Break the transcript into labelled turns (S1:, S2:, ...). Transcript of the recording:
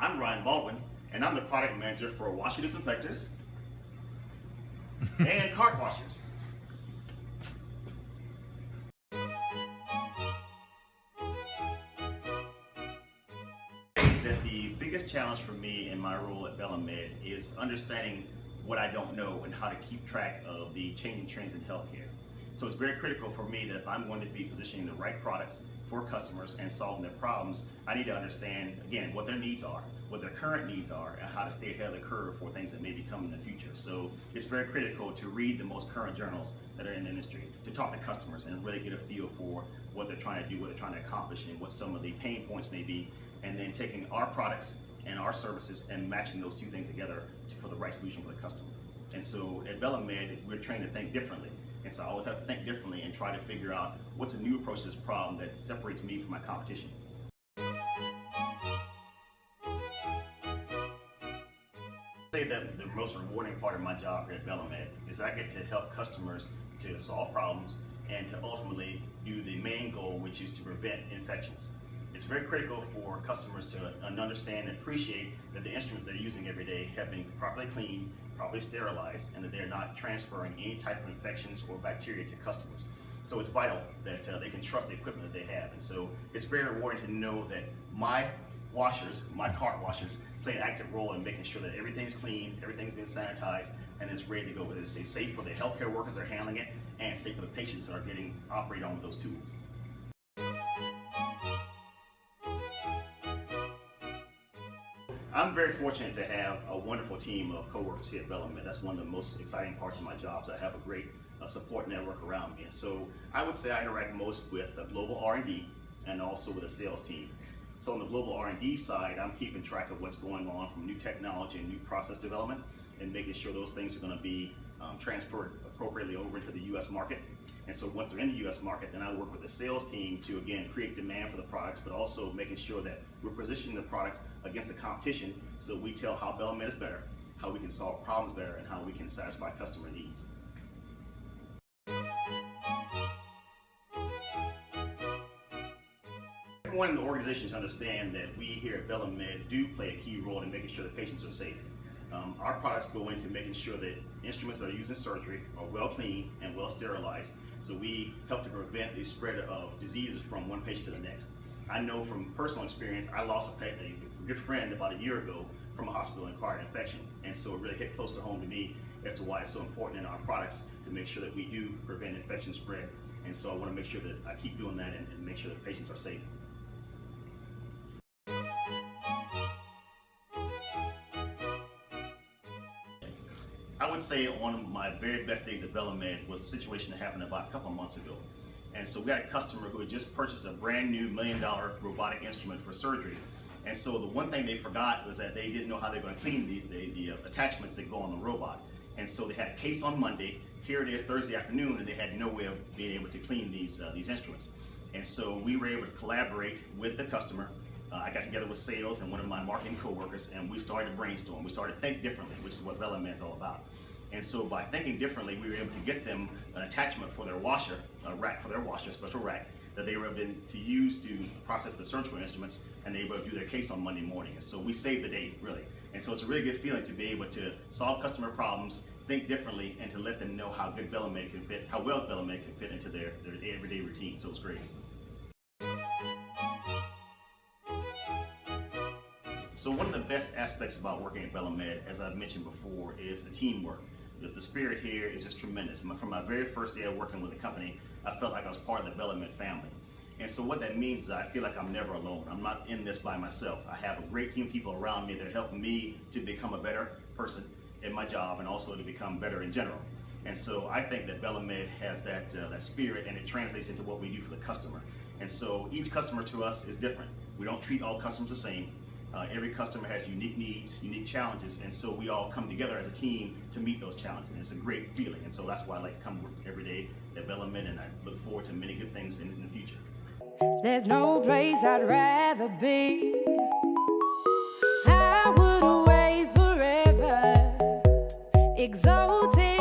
S1: I'm Ryan Baldwin, and I'm the product manager for washer disinfectors and cart washers. That the biggest challenge for me in my role at Belamed is understanding what I don't know and how to keep track of the changing trends in healthcare. So it's very critical for me that if I'm going to be positioning the right products for customers and solving their problems, I need to understand, again, what their needs are, what their current needs are, and how to stay ahead of the curve for things that may be coming in the future. So it's very critical to read the most current journals that are in the industry, to talk to customers and really get a feel for what they're trying to do, what they're trying to accomplish, and what some of the pain points may be, and then taking our products and our services and matching those two things together for the right solution for the customer. And so at Belamed, we're trained to think differently. And so I always have to think differently and try to figure out what's a new approach to this problem that separates me from my competition. I say that the most rewarding part of my job here at Belamed is I get to help customers to solve problems and to ultimately do the main goal, which is to prevent infections. It's very critical for customers to understand and appreciate that the instruments they're using every day have been properly cleaned, properly sterilized, and that they're not transferring any type of infections or bacteria to customers. So it's vital that they can trust the equipment that they have. And so it's very rewarding to know that my washers, my cart washers, play an active role in making sure that everything's clean, everything's been sanitized, and it's ready to go. It's safe for the healthcare workers that are handling it, and safe for the patients that are getting operated on with those tools. I'm very fortunate to have a wonderful team of coworkers here at Belamed. That's one of the most exciting parts of my job. So I have a great support network around me. And so I would say I interact most with the global R&D and also with the sales team. So on the global R&D side, I'm keeping track of what's going on from new technology and new process development and making sure those things are going to be transferred appropriately over into the U.S. market. And so once they're in the U.S. market, then I work with the sales team to, again, create demand for the products, but also making sure that we're positioning the products against the competition so we tell how Belamed is better, how we can solve problems better, and how we can satisfy customer needs. Everyone in the organization should understand that we here at Belamed do play a key role in making sure that patients are safe. Our products go into making sure that instruments that are used in surgery are well cleaned and well sterilized, so we help to prevent the spread of diseases from one patient to the next. I know from personal experience, I lost a good friend about a year ago from a hospital-acquired infection, and so it really hit close to home to me as to why it's so important in our products to make sure that we do prevent infection spread. And so I want to make sure that I keep doing that and make sure that patients are safe. I would say one of my very best days at Belamed was a situation that happened about a couple of months ago. And so we had a customer who had just purchased a brand new $1 million robotic instrument for surgery. And so the one thing they forgot was that they didn't know how they were going to clean the attachments that go on the robot. And so they had a case on Monday, here it is Thursday afternoon, and they had no way of being able to clean these instruments. And so we were able to collaborate with the customer. I got together with sales and one of my marketing coworkers, and we started to brainstorm. We started to think differently, which is what Belamed's all about. And so by thinking differently, we were able to get them an attachment for their washer, a rack for their washer, a special rack, that they were able to use to process the surgical instruments, and they were able to do their case on Monday morning. And so we saved the day, really. And so it's a really good feeling to be able to solve customer problems, think differently, and to let them know how good Belamed can fit, how well Belamed can fit into their everyday routine. So it's great. So one of the best aspects about working at Belamed, as I've mentioned before, is the teamwork. The spirit here is just tremendous. From my very first day of working with the company, I felt like I was part of the Belamed family. And so what that means is I feel like I'm never alone. I'm not in this by myself. I have a great team of people around me that are helping me to become a better person in my job and also to become better in general. And so I think that Belamed has that spirit, and it translates into what we do for the customer. And so each customer to us is different. We don't treat all customers the same. Every customer has unique needs, unique challenges, and so we all come together as a team to meet those challenges. And it's a great feeling, and so that's why I like to come to work every day at Belamed, and I look forward to many good things in the future.
S2: There's no place I'd rather be. I would away forever, exalted.